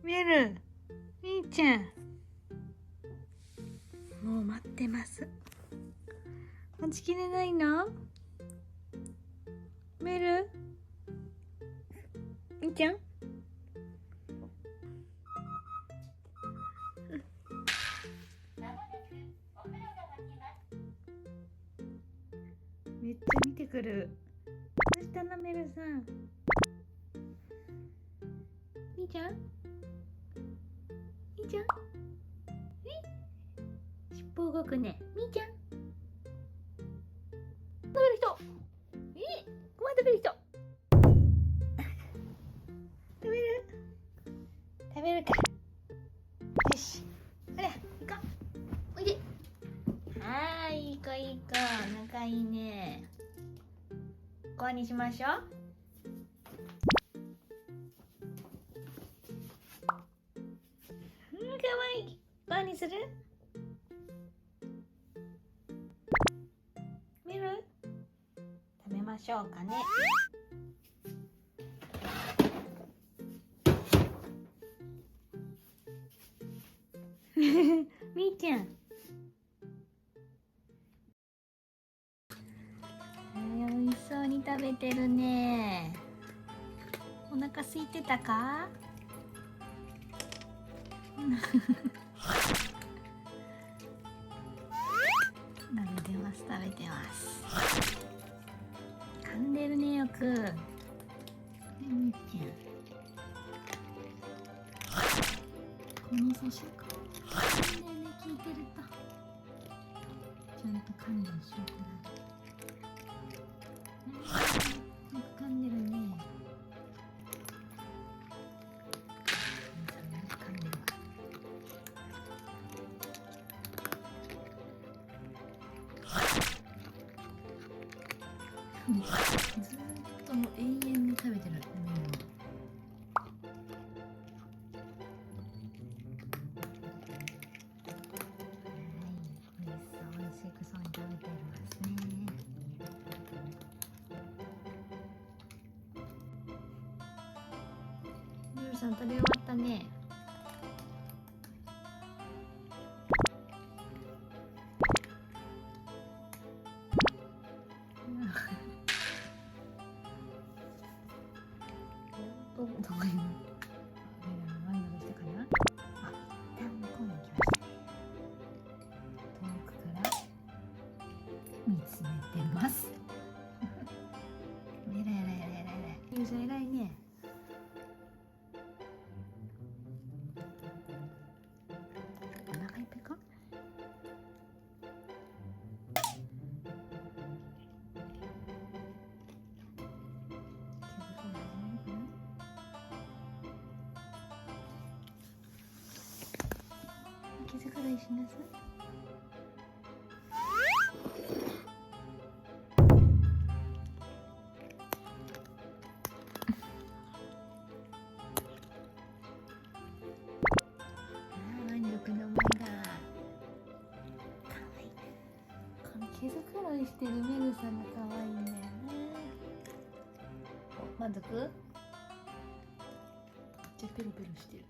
メル、みーちゃん。もう待ってます。待ちきれないの？メル、みーちゃん。めっちゃ見てくる。どうしたのメルさん。みーちゃん、みーちゃん、尻尾動くね。みーちゃん、食べる人。ご飯食べる人。食べる？食べるか。よし、ほら行こう。おいで。はーい、いい子いい子、仲いいね。ご飯にしましょう。かわいい。ご飯にする？メル、食べましょうかね。みーちゃん。美味しそうに食べてるね。お腹空いてたか？食べてます、食べてます。噛んでるね、よく。みーちゃん。この咀嚼噛んでね、聞いてるとちゃんと噛んでる証拠だ。よく噛んでるね。噛んでるわ。ずっともう永遠に食べてる。美味しくそうに食べてますね。メルさん食べ終わったね。どこに？満足したかな？あ、一旦向こうに行きましたね。遠くから見つめてます。えらいえらいえらいえらい。ゆうさん偉いね。お腹いっぱいか？毛づくろいしなさい。満足の目がかわいい。この毛づくろいしてるメルさんがかわいいんだよね。満足？めっちゃペロペロしてる。